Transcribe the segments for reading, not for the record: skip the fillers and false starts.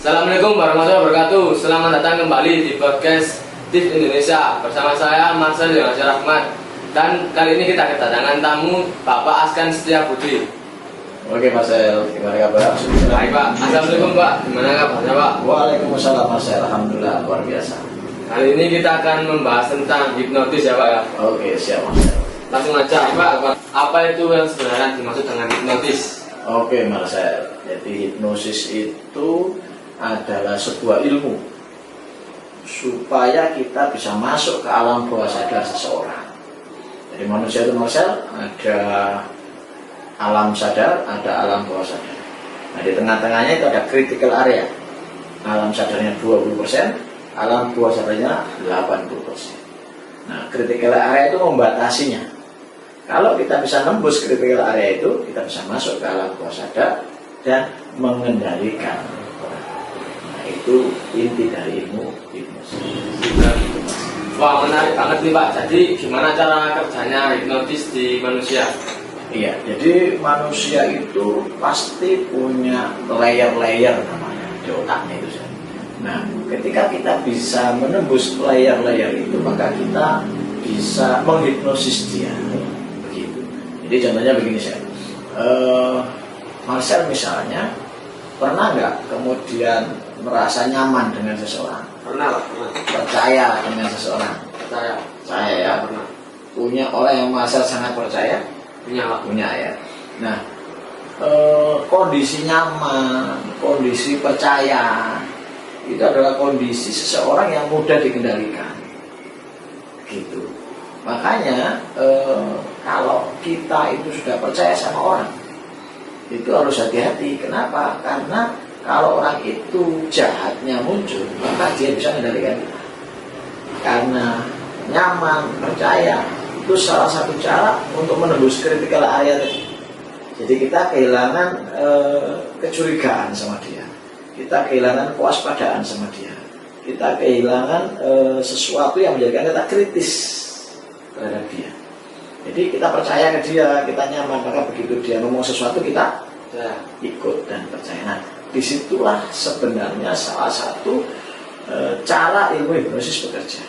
Assalamualaikum warahmatullahi wabarakatuh. Selamat datang kembali di podcast TIF Indonesia bersama saya Marcel Yonasir Rahmat. Dan kali ini kita kedatangan tamu Bapak Askan Setiabudi. Oke Marcel, gimana kabar? Baik Pak, Assalamualaikum Pak. Gimana kabarnya Pak? Waalaikumsalam Marcel, alhamdulillah luar biasa. Kali ini kita akan membahas tentang hipnotis ya Pak ya. Oke siap Marcel. Langsung aja Pak, apa itu yang sebenarnya dimaksud dengan hipnotis? Oke Marcel, jadi hipnosis itu adalah sebuah ilmu supaya kita bisa masuk ke alam bawah sadar seseorang. Jadi manusia itu Marcel ada alam sadar, ada alam bawah sadar. Nah di tengah-tengahnya itu ada critical area. Alam sadarnya 20%, alam bawah sadarnya 80%. Nah critical area itu membatasinya. Kalau kita bisa nembus critical area itu, kita bisa masuk ke alam bawah sadar dan mengendalikan. Nah itu inti dari ilmu hipnosis. Wah menarik banget nih Pak. Jadi gimana cara kerjanya hipnotis di manusia? Iya, jadi manusia itu pasti punya layer-layer namanya di otaknya itu. Nah, ketika kita bisa menembus layer-layer itu, maka kita bisa menghipnosis dia. Begitu. Jadi contohnya begini saya, Marcel misalnya pernah nggak kemudian merasa nyaman dengan seseorang? Pernah Pak, pernah. Percaya dengan seseorang? Percaya ya. Pernah. Punya orang yang Marcel sangat percaya? Punya Pak. Punya ya. Nah, kondisi nyaman, kondisi percaya itu adalah kondisi seseorang yang mudah dikendalikan. Gitu. Makanya kalau kita itu sudah percaya sama orang, itu harus hati-hati. Kenapa? Karena kalau orang itu jahatnya muncul, maka dia bisa mengendalikan kita. Karena nyaman, percaya, itu salah satu cara untuk menembus critical area tadi. Jadi kita kehilangan kecurigaan sama dia, kita kehilangan kewaspadaan sama dia, kita kehilangan sesuatu yang menjadikan kita kritis terhadap dia. Jadi kita percaya ke dia, kita nyaman, maka begitu dia ngomong sesuatu kita ikut dan percaya. Nah, disitulah sebenarnya salah satu cara ilmu hipnosis bekerja.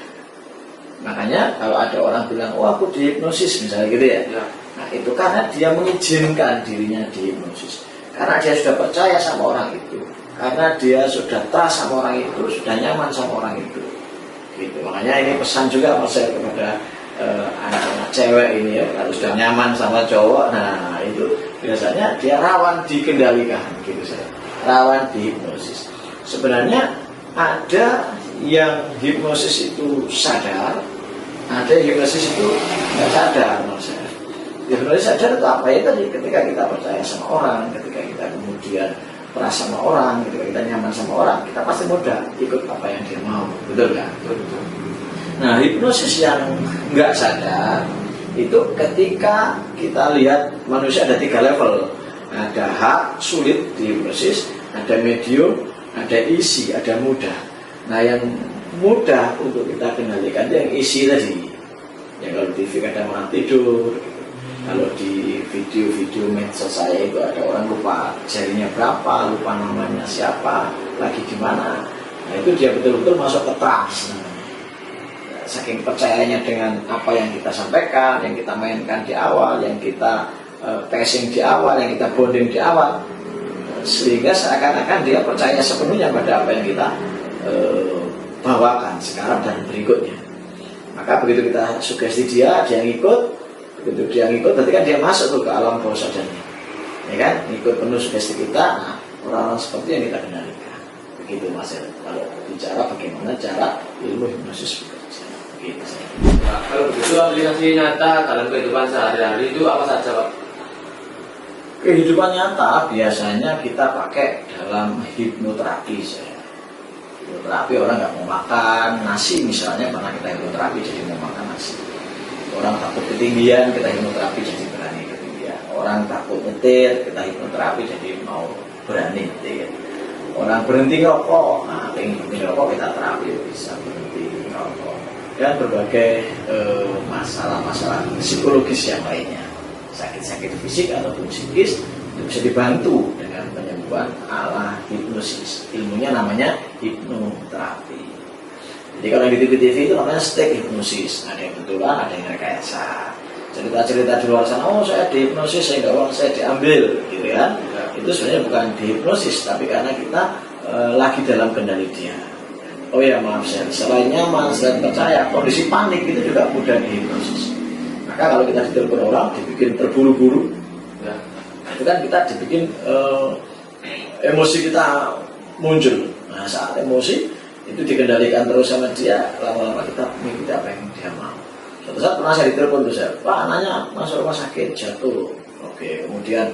Makanya kalau ada orang bilang, oh aku dihipnosis misalnya gitu ya. Nah itu karena dia mengizinkan dirinya dihipnosis. Karena dia sudah percaya sama orang itu. Karena dia sudah trust sama orang itu, sudah nyaman sama orang itu. Gitu. Makanya ini pesan juga saya kepada anak-anak cewek ini ya, kalau sudah nyaman sama cowok, nah itu biasanya dia rawan dikendalikan gitu saya. Rawan dihipnosis. Sebenarnya ada yang hipnosis itu sadar, ada yang hipnosis itu nggak sadar. Maksudnya hipnosis sadar itu apa ya tadi? Ketika kita percaya sama orang, ketika kita kemudian perasa sama orang, ketika kita nyaman sama orang, kita pasti mudah ikut apa yang dia mau, betul kan? Betul. Nah hipnosis yang nggak sadar itu ketika kita lihat manusia ada 3 level. Ada hard, sulit di hipnosis, ada medium, ada easy, ada mudah. Nah yang mudah untuk kita kendalikan itu yang isi tadi. Ya kalau di TV kadang orang tidur gitu. Kalau di video-video medsos saya itu ada orang lupa jarinya berapa, lupa namanya siapa, lagi di mana. Nah itu dia betul-betul masuk ke trance. Saking percayanya dengan apa yang kita sampaikan, yang kita mainkan di awal, yang kita passing di awal, yang kita bonding di awal, sehingga seakan-akan dia percaya sepenuhnya pada apa yang kita bawakan sekarang dan berikutnya. Maka begitu kita sugesti dia ngikut. Begitu dia ngikut, berarti kan dia masuk tuh ke alam bawah sadarnya, ya kan? Ngikut penuh sugesti kita. Nah, orang-orang seperti yang kita kendalikan. Begitu Mas. Kalau bicara bagaimana cara ilmu hipnosis bekerja, begitu saya. Nah, kalau begitu aplikasi nyata dalam kehidupan sehari-hari itu apa saja Pak? Kehidupan nyata biasanya kita pakai dalam hipnoterapi saya. Hipnoterapi orang nggak mau makan nasi misalnya, pernah kita hipnoterapi jadi mau makan nasi. Orang takut ketinggian, kita hipnoterapi jadi berani ketinggian. Orang takut nyetir, kita hipnoterapi jadi mau berani nyetir. Orang berhenti ngerokok, nah pengen berhenti ngerokok kita terapi bisa berhenti ngerokok. Dan berbagai masalah-masalah psikologis yang lainnya, sakit-sakit fisik ataupun psikis itu bisa dibantu dengan dengan penyembuhan ala hipnosis. Ilmunya namanya hipnoterapi. Jadi kalau di TV itu namanya steak hipnosis. Ada yang betulan, ada yang rekayasa. Cerita-cerita di luar sana, oh saya dihipnosis sehingga uang saya diambil, gitu kan? Itu sebenarnya bukan dihipnosis, tapi karena kita lagi dalam kendali dia. Oh ya maaf saya, selain nyaman, selain percaya, kondisi panik itu juga mudah dihipnosis. Maka kalau kita ditelepon orang, dibikin terburu-buru, ya, itu kan kita dibikin emosi kita muncul. Nah saat emosi itu dikendalikan terus sama dia, lama-lama kita mengikuti apa yang dia mau. Suatu saat pernah saya ditelepon tuh saya, Pak anaknya masuk rumah sakit jatuh. Oke, kemudian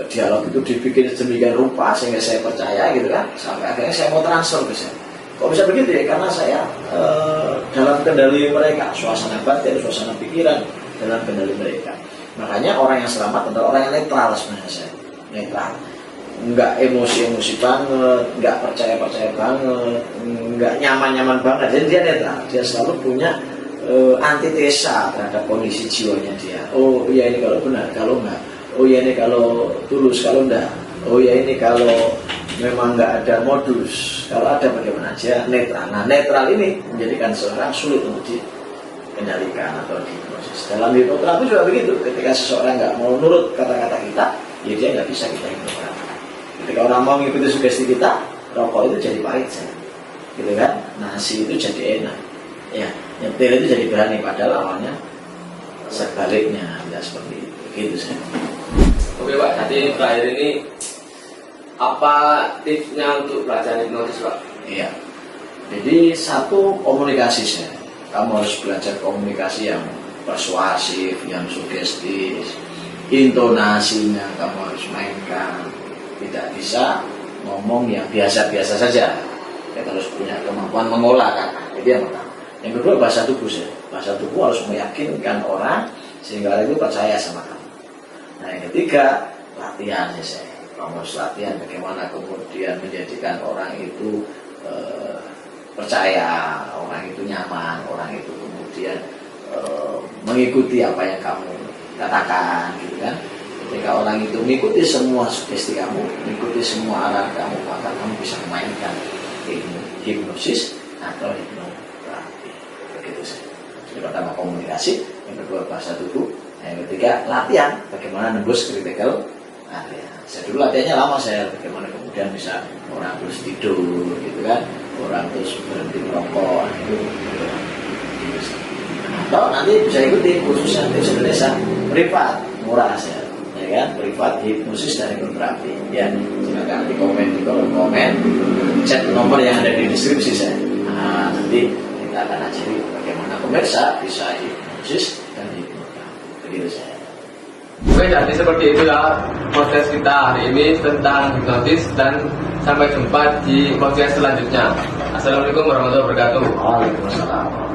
dialog itu dibikin sedemikian rupa sehingga saya percaya gitu kan, sampai akhirnya saya mau transfer ke saya. Kok bisa begitu ya? Karena saya dalam kendali mereka, suasana batin, suasana pikiran dalam kendali mereka. Makanya orang yang selamat adalah orang yang netral sebenarnya saya, netral. Nggak emosi-emosi banget, nggak percaya-percaya banget, nggak nyaman-nyaman banget. Jadi dia netral, dia selalu punya antitesa terhadap kondisi jiwanya dia. Oh iya ini kalau benar, kalau enggak. Oh iya ini kalau tulus, kalau enggak. Oh iya ini kalau memang enggak ada modus, kalau ada bagaimana aja netral. Nah netral ini menjadikan seorang sulit untuk dikendalikan atau diproses. Dalam hipnoterapi juga begitu. Ketika seseorang enggak mau nurut kata-kata kita, ya dia enggak bisa kita hipnoterapi. Ketika orang mau mengikuti sugesti kita, rokok itu jadi pahit saja, gitu kan? Nasi itu jadi enak. Ya, nyetir itu jadi berani, padahal awalnya sebaliknya tidak seperti itu. Gitu sih. Oke Pak, jadi terakhir ini apa tipsnya untuk belajar hipnotis Pak? Iya. Jadi satu komunikasi saya. Kamu harus belajar komunikasi yang persuasif, yang sugestif. Intonasinya kamu harus mainkan. Tidak bisa ngomong yang biasa-biasa saja. Kita harus punya kemampuan mengolah kata. Itu yang pertama. Yang kedua bahasa tubuh saya. Bahasa tubuh harus meyakinkan orang sehingga orang itu percaya sama kamu. Nah yang ketiga latihan saya. Kamu harus latihan bagaimana kemudian menjadikan orang itu percaya, orang itu nyaman, orang itu kemudian mengikuti apa yang kamu katakan, gitu kan? Ketika orang itu mengikuti semua sugesti kamu, mengikuti semua arahan kamu, maka kamu bisa memainkan hipnosis atau hipnoterapi. Begitu sih. Yang pertama komunikasi, yang kedua bahasa tubuh, yang ketiga latihan bagaimana nembus critical area. Saya dulu latihannya lama saya, bagaimana kemudian bisa orang terus tidur, gitu kan, orang terus berhenti merokok, itu. Atau nanti bisa ikuti khususnya di Indonesia privat, murah saya, ya kan, privat hipnosis dan hipnoterapi. Ya, silakan di komen di kolom komen, chat nomor yang ada di deskripsi saya. Nah, nanti kita akan ajari bagaimana pemirsa bisa hipnosis dan hipnoterapi. Begitu saya. Oke, jadi seperti itulah podcast kita hari ini tentang hipnotis dan sampai jumpa di podcast selanjutnya. Assalamualaikum warahmatullahi wabarakatuh. Waalaikumsalam.